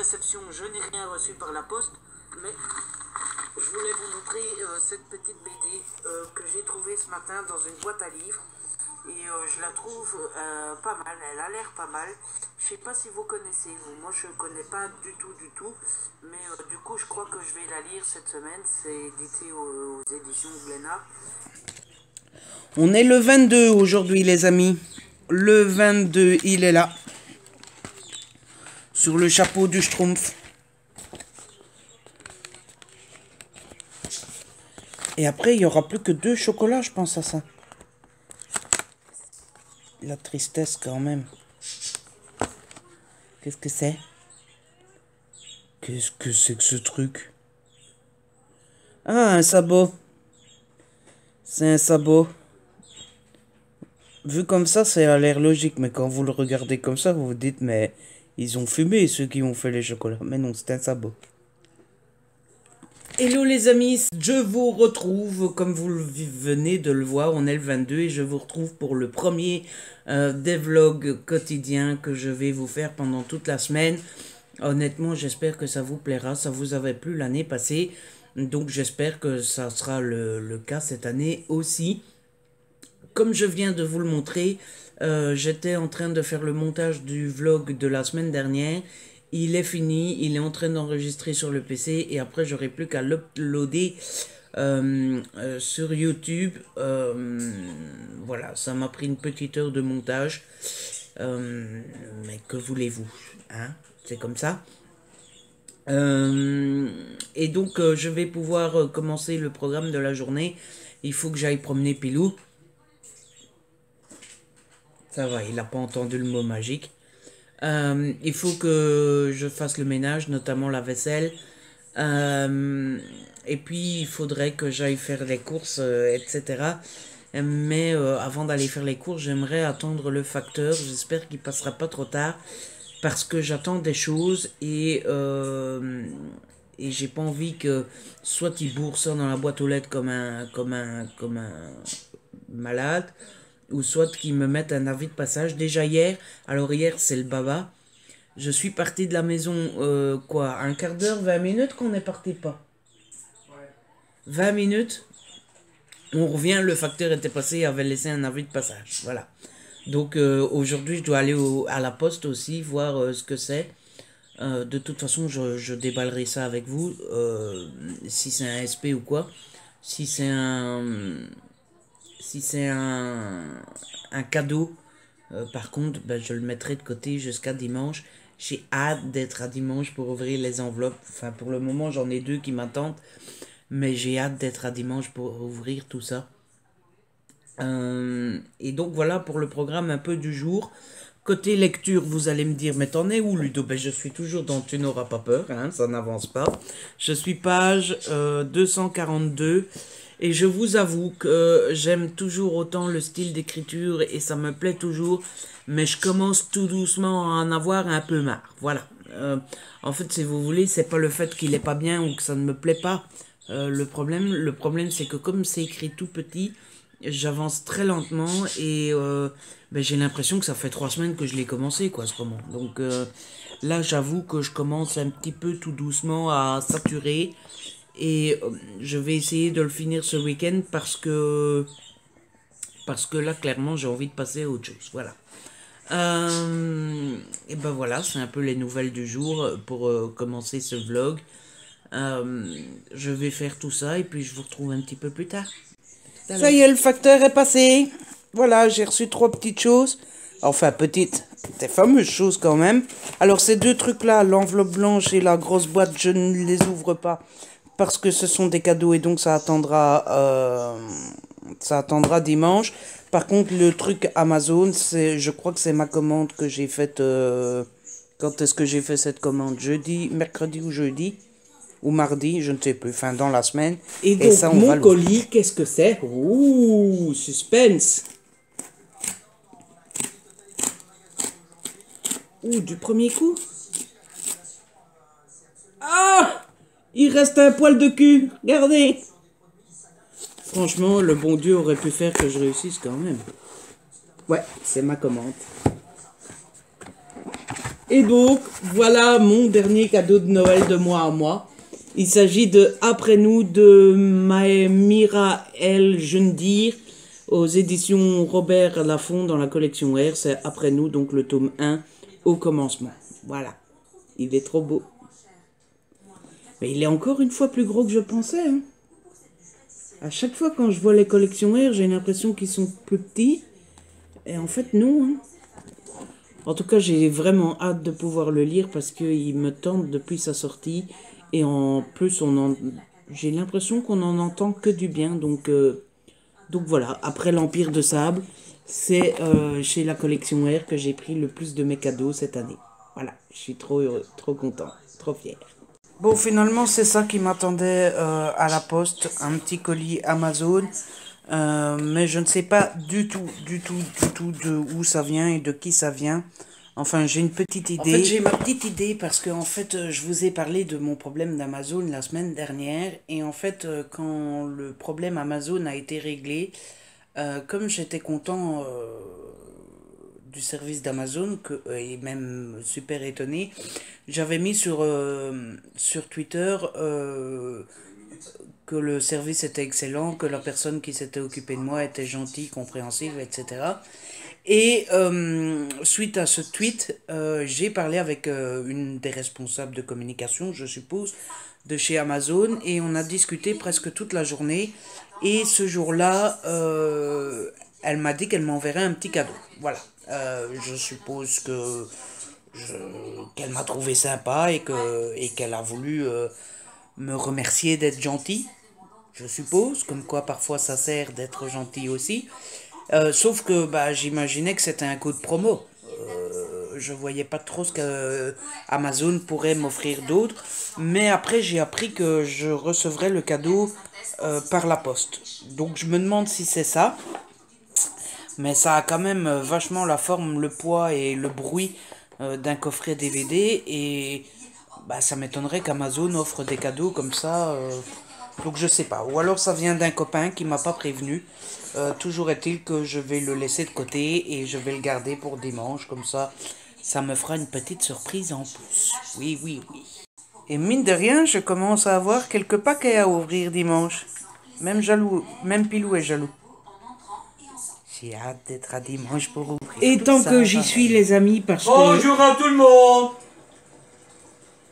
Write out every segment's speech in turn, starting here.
réception, je n'ai rien reçu par la poste, mais je voulais vous montrer cette petite BD que j'ai trouvée ce matin dans une boîte à livres. Et je la trouve pas mal, elle a l'air pas mal. Je sais pas si vous connaissez, vous. Moi je connais pas du tout. Mais du coup je crois que je vais la lire cette semaine. C'est édité aux éditions Glénat. On est le 22 aujourd'hui les amis. Le 22, il est là. Sur le chapeau du Schtroumpf. Et après il y aura plus que 2 chocolats, je pense à ça. La tristesse quand même. Qu'est-ce que c'est? Qu'est-ce que c'est que ce truc? Ah, un sabot. C'est un sabot. Vu comme ça a l'air logique. Mais quand vous le regardez comme ça, vous vous dites, mais ils ont fumé ceux qui ont fait les chocolats. Mais non, c'est un sabot. Hello les amis, je vous retrouve, comme vous venez de le voir, on est le 22 et je vous retrouve pour le premier des vlogs quotidiens que je vais vous faire pendant toute la semaine. Honnêtement, j'espère que ça vous plaira, ça vous avait plu l'année passée, donc j'espère que ça sera le cas cette année aussi. Comme je viens de vous le montrer, j'étais en train de faire le montage du vlog de la semaine dernière. Il est fini, il est en train d'enregistrer sur le PC et après j'aurai plus qu'à l'uploader sur YouTube. Voilà, ça m'a pris une petite heure de montage. Mais que voulez-vous, hein? C'est comme ça. Et donc je vais pouvoir commencer le programme de la journée. Il faut que j'aille promener Pilou. Ça va, il n'a pas entendu le mot magique. Il faut que je fasse le ménage, notamment la vaisselle. Et puis, il faudrait que j'aille faire les courses, etc. Mais avant d'aller faire les courses, j'aimerais attendre le facteur. J'espère qu'il passera pas trop tard. Parce que j'attends des choses et j'ai pas envie que soit il bourre ça dans la boîte aux lettres comme un malade, ou soit qu'ils me mettent un avis de passage. Déjà hier, alors hier c'est le baba, je suis parti de la maison, quoi, un quart d'heure, 20 minutes qu'on est parti pas. 20 minutes, on revient, le facteur était passé, il avait laissé un avis de passage, voilà. Donc aujourd'hui je dois aller à la poste aussi, voir ce que c'est. De toute façon je déballerai ça avec vous, si c'est un SP ou quoi. Si c'est un cadeau, par contre, ben, je le mettrai de côté jusqu'à dimanche. J'ai hâte d'être à dimanche pour ouvrir les enveloppes. Enfin, pour le moment, j'en ai 2 qui m'attendent. Mais j'ai hâte d'être à dimanche pour ouvrir tout ça. Et donc, voilà pour le programme un peu du jour. Côté lecture, vous allez me dire, mais t'en es où, Ludo? Ben, je suis toujours dans Tu n'auras pas peur, hein, ça n'avance pas. Je suis page 242. Et je vous avoue que j'aime toujours autant le style d'écriture et ça me plaît toujours. Mais je commence tout doucement à en avoir un peu marre. Voilà. En fait, si vous voulez, c'est pas le fait qu'il est pas bien ou que ça ne me plaît pas. Le problème c'est que comme c'est écrit tout petit, j'avance très lentement et ben, j'ai l'impression que ça fait 3 semaines que je l'ai commencé, quoi, ce roman. Donc là, j'avoue que je commence un petit peu tout doucement à saturer. Et je vais essayer de le finir ce week-end parce que là, clairement, j'ai envie de passer à autre chose. Voilà. Et ben voilà, c'est un peu les nouvelles du jour pour commencer ce vlog. Je vais faire tout ça et puis je vous retrouve un petit peu plus tard. Ça y est, le facteur est passé. Voilà, j'ai reçu 3 petites choses. Enfin, petites, des fameuses choses quand même. Alors, ces 2 trucs-là, l'enveloppe blanche et la grosse boîte, je ne les ouvre pas. Parce que ce sont des cadeaux et donc ça attendra dimanche. Par contre, le truc Amazon, je crois que c'est ma commande que j'ai faite. Quand est-ce que j'ai fait cette commande? Jeudi, mercredi ou jeudi? Ou mardi, je ne sais plus. Enfin, dans la semaine. Et donc, ça, mon colis, qu'est-ce que c'est? Ouh, suspense! Ouh, du premier coup? Ah! Il reste un poil de cul, regardez. Franchement, le bon Dieu aurait pu faire que je réussisse quand même. Ouais, c'est ma commande. Et donc, voilà mon dernier cadeau de Noël de moi à moi. Il s'agit de Après nous de Maëmira El Jendir aux éditions Robert Laffont dans la collection R. C'est Après nous, donc le tome 1 au commencement. Voilà. Il est trop beau. Mais il est encore une fois plus gros que je pensais. Hein. À chaque fois quand je vois les collections R, j'ai l'impression qu'ils sont plus petits. Et en fait, non. Hein. En tout cas, j'ai vraiment hâte de pouvoir le lire parce qu'il me tente depuis sa sortie. Et en plus, j'ai l'impression qu'on n'en entend que du bien. Donc voilà, après l'Empire de Sable, c'est chez la collection R que j'ai pris le plus de mes cadeaux cette année. Voilà, je suis trop heureux, trop content, trop fier. Bon, finalement, c'est ça qui m'attendait à la poste, un petit colis Amazon. Mais je ne sais pas du tout de où ça vient et de qui ça vient. Enfin, j'ai une petite idée. En fait, j'ai ma petite idée parce que, en fait, je vous ai parlé de mon problème d'Amazon la semaine dernière. Et en fait, quand le problème Amazon a été réglé, comme j'étais content du service d'Amazon, et même super étonné, j'avais mis sur Twitter que le service était excellent, que la personne qui s'était occupée de moi était gentille, compréhensive, etc. Et suite à ce tweet, j'ai parlé avec une des responsables de communication, je suppose, de chez Amazon, et on a discuté presque toute la journée. Et ce jour-là, elle m'a dit qu'elle m'enverrait un petit cadeau. Voilà. Je suppose qu'elle m'a trouvé sympa et qu'elle a voulu me remercier d'être gentille. Je suppose, comme quoi parfois ça sert d'être gentil aussi. Sauf que bah, j'imaginais que c'était un coup de promo. Je voyais pas trop ce que Amazon pourrait m'offrir d'autre. Mais après, j'ai appris que je recevrais le cadeau par la poste. Donc je me demande si c'est ça. Mais ça a quand même vachement la forme, le poids et le bruit d'un coffret DVD. Et bah, ça m'étonnerait qu'Amazon offre des cadeaux comme ça. Donc je sais pas. Ou alors ça vient d'un copain qui m'a pas prévenu. Toujours est-il que je vais le laisser de côté et je vais le garder pour dimanche. Comme ça me fera une petite surprise en plus. Oui, oui, oui. Et mine de rien, je commence à avoir quelques paquets à ouvrir dimanche. Même Pilou est jaloux. J'ai hâte d'être à dimanche pour ouvrir. Et tant que j'y suis, les amis, parce que... Bonjour à tout le monde.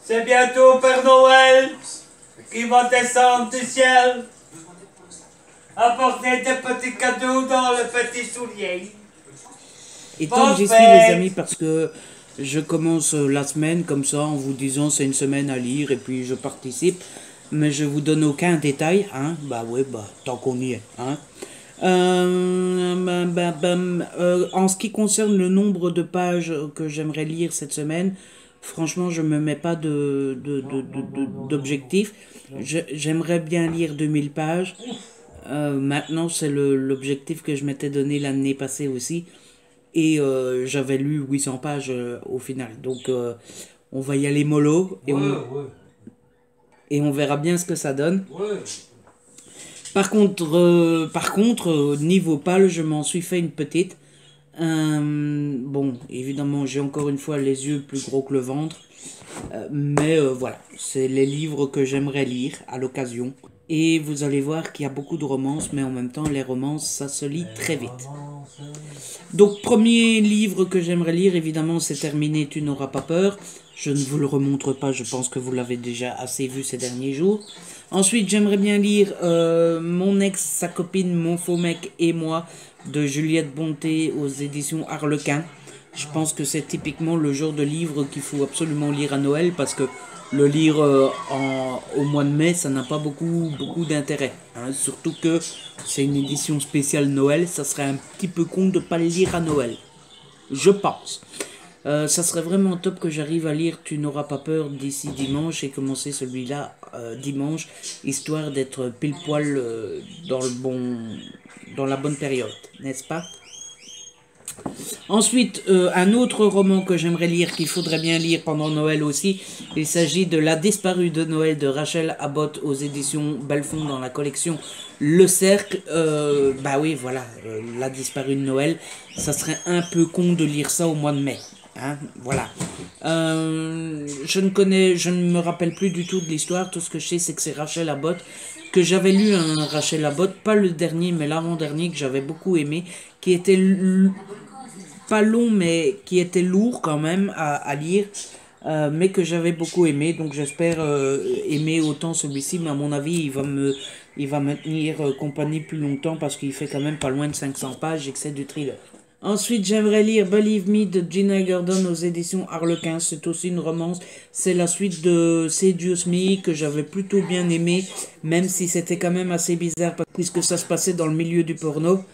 C'est bientôt Père Noël qui va descendre du ciel, apporter des petits cadeaux dans le petit soulier. Et tant que j'y suis, les amis, parce que je commence la semaine comme ça, en vous disant c'est une semaine à lire, et puis je participe, mais je vous donne aucun détail, hein. Bah ouais, bah, tant qu'on y est, hein. En ce qui concerne le nombre de pages que j'aimerais lire cette semaine, franchement, je me mets pas d'objectif. J'aimerais bien lire 2000 pages. Maintenant, c'est l'objectif que je m'étais donné l'année passée aussi. Et j'avais lu 800 pages au final. Donc, on va y aller mollo. Et on verra bien ce que ça donne. Par contre, niveau pâle, je m'en suis fait une petite. Bon, évidemment, j'ai encore une fois les yeux plus gros que le ventre. Mais voilà, c'est les livres que j'aimerais lire à l'occasion. Et vous allez voir qu'il y a beaucoup de romances, mais en même temps, les romances, ça se lit très vite. Donc, premier livre que j'aimerais lire, évidemment, c'est Terminé, tu n'auras pas peur. Je ne vous le remontre pas, je pense que vous l'avez déjà assez vu ces derniers jours. Ensuite, j'aimerais bien lire Mon ex, sa copine, mon faux mec et moi de Juliette Bonté aux éditions Harlequin. Je pense que c'est typiquement le genre de livre qu'il faut absolument lire à Noël parce que le lire au mois de mai, ça n'a pas beaucoup d'intérêt. Hein. Surtout que c'est une édition spéciale Noël, ça serait un petit peu con de ne pas le lire à Noël. Je pense. Ça serait vraiment top que j'arrive à lire Tu n'auras pas peur d'ici dimanche et commencer celui-là dimanche, histoire d'être pile poil dans la bonne période, n'est-ce pas? Ensuite, un autre roman que j'aimerais lire, qu'il faudrait bien lire pendant Noël aussi, il s'agit de La disparue de Noël de Rachel Abbott aux éditions Belfond dans la collection Le Cercle. Bah oui, voilà, La disparue de Noël, ça serait un peu con de lire ça au mois de mai. Hein, voilà. Je ne me rappelle plus du tout de l'histoire. Tout ce que je sais, c'est que c'est Rachel Abbott, que j'avais lu un Rachel Abbott, pas le dernier, mais l'avant-dernier, que j'avais beaucoup aimé, qui était pas long, mais qui était lourd quand même à lire, mais que j'avais beaucoup aimé. Donc j'espère aimer autant celui-ci, mais à mon avis, il va me tenir compagnie plus longtemps parce qu'il fait quand même pas loin de 500 pages et que c'est du thriller. Ensuite, j'aimerais lire Believe Me de Gina Gordon aux éditions Harlequin. C'est aussi une romance. C'est la suite de Seduce Me que j'avais plutôt bien aimé, même si c'était quand même assez bizarre puisque ça se passait dans le milieu du porno.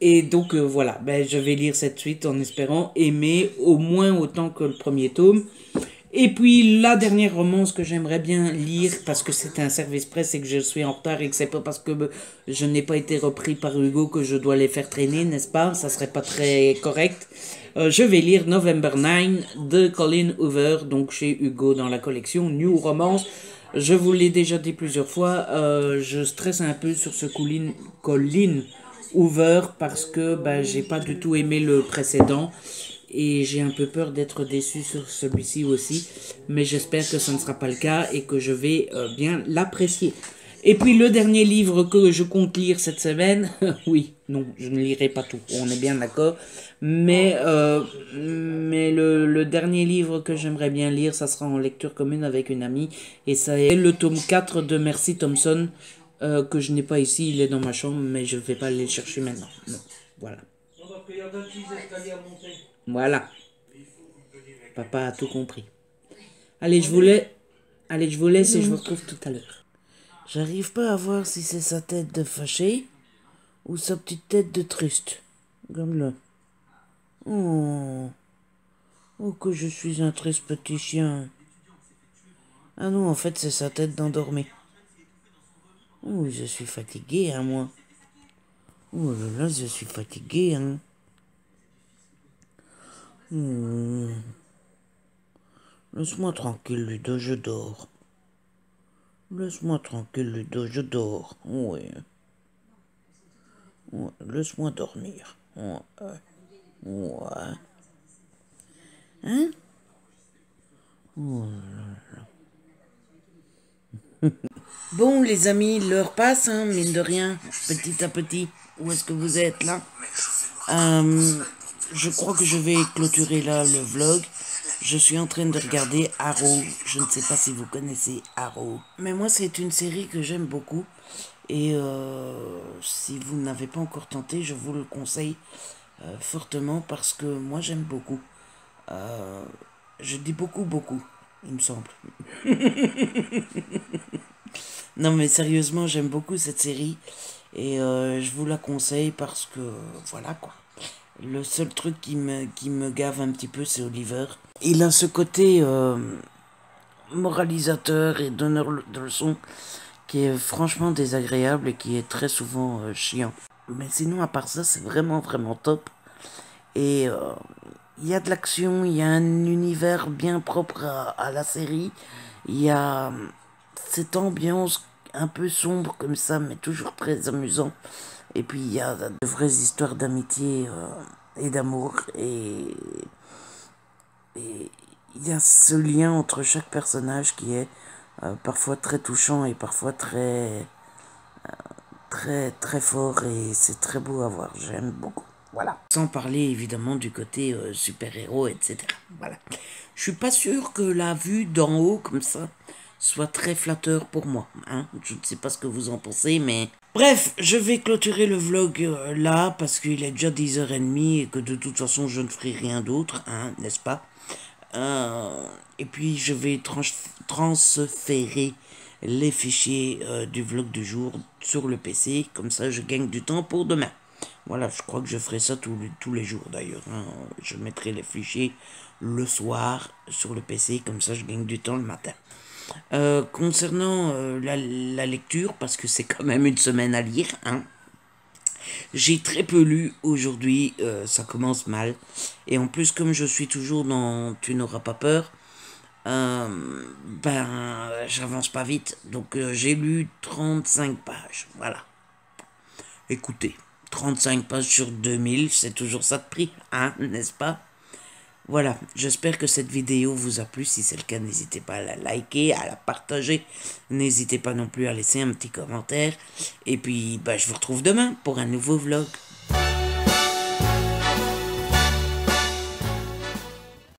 Et donc voilà, ben, je vais lire cette suite en espérant aimer au moins autant que le premier tome. Et puis la dernière romance que j'aimerais bien lire, parce que c'est un service presse et que je suis en retard et que c'est pas parce que je n'ai pas été repris par Hugo que je dois les faire traîner, n'est-ce pas? Ça serait pas très correct. Je vais lire November 9 de Colin Hoover, donc chez Hugo dans la collection New Romance. Je vous l'ai déjà dit plusieurs fois, je stresse un peu sur ce Colin Hoover parce que ben, j'ai pas du tout aimé le précédent. Et j'ai un peu peur d'être déçu sur celui-ci aussi. Mais j'espère que ce ne sera pas le cas et que je vais bien l'apprécier. Et puis le dernier livre que je compte lire cette semaine, oui, non, je ne lirai pas tout, on est bien d'accord. Mais le dernier livre que j'aimerais bien lire, ça sera en lecture commune avec une amie. Et ça est le tome 4 de Mercy Thompson, que je n'ai pas ici, il est dans ma chambre, mais je ne vais pas aller le chercher maintenant. Non, voilà. Voilà. Papa a tout compris. Allez, je vous laisse et je vous retrouve tout à l'heure. J'arrive pas à voir si c'est sa tête de fâché ou sa petite tête de triste. Comme là. Oh. Oh, que je suis un triste petit chien. Ah non, en fait, c'est sa tête d'endormi. Oh, je suis fatigué, hein, moi. Oh là là, je suis fatigué, hein. Laisse-moi tranquille, Ludo, je dors. Laisse-moi tranquille, Ludo, je dors. Ouais. Ouais, laisse-moi dormir. Ouais. Ouais. Hein? Oh là là. Bon, les amis, l'heure passe, hein, mine de rien, petit à petit. Où est-ce que vous êtes, là? Je crois que je vais clôturer là le vlog. Je suis en train de regarder Arrow. Je ne sais pas si vous connaissez Arrow. Mais moi, c'est une série que j'aime beaucoup. Et si vous n'avez pas encore tenté, je vous le conseille fortement parce que moi, j'aime beaucoup. Je dis beaucoup, il me semble. Non, mais sérieusement, j'aime beaucoup cette série. Et je vous la conseille parce que, voilà quoi. Le seul truc qui me gave un petit peu, c'est Oliver. Il a ce côté moralisateur et donneur de leçons qui est franchement désagréable et qui est très souvent chiant. Mais sinon, à part ça, c'est vraiment top. Et il y a de l'action, il y a un univers bien propre à la série. Il y a cette ambiance un peu sombre comme ça, mais toujours très amusant. Et puis il y a de vraies histoires d'amitié et d'amour. Et il y a ce lien entre chaque personnage qui est parfois très touchant et parfois très fort. Et c'est très beau à voir, j'aime beaucoup. Voilà. Sans parler évidemment du côté super-héros, etc. Voilà. Je suis pas sûr que la vue d'en haut comme ça soit très flatteur pour moi. Hein. Je ne sais pas ce que vous en pensez, mais... Bref, je vais clôturer le vlog là, parce qu'il est déjà 10h30 et que de toute façon, je ne ferai rien d'autre, hein, n'est-ce pas? Et puis, je vais transférer les fichiers du vlog du jour sur le PC, comme ça, je gagne du temps pour demain. Voilà, je crois que je ferai ça tous les jours d'ailleurs. Hein. Je mettrai les fichiers le soir sur le PC, comme ça, je gagne du temps le matin. Concernant la lecture, parce que c'est quand même une semaine à lire, hein, j'ai très peu lu aujourd'hui, ça commence mal. Et en plus, comme je suis toujours dans Tu n'auras pas peur, ben, j'avance pas vite. Donc j'ai lu 35 pages, voilà. Écoutez, 35 pages sur 2000, c'est toujours ça de prix, hein, n'est-ce pas? Voilà, j'espère que cette vidéo vous a plu. Si c'est le cas, n'hésitez pas à la liker, à la partager. N'hésitez pas non plus à laisser un petit commentaire. Et puis, bah, je vous retrouve demain pour un nouveau vlog.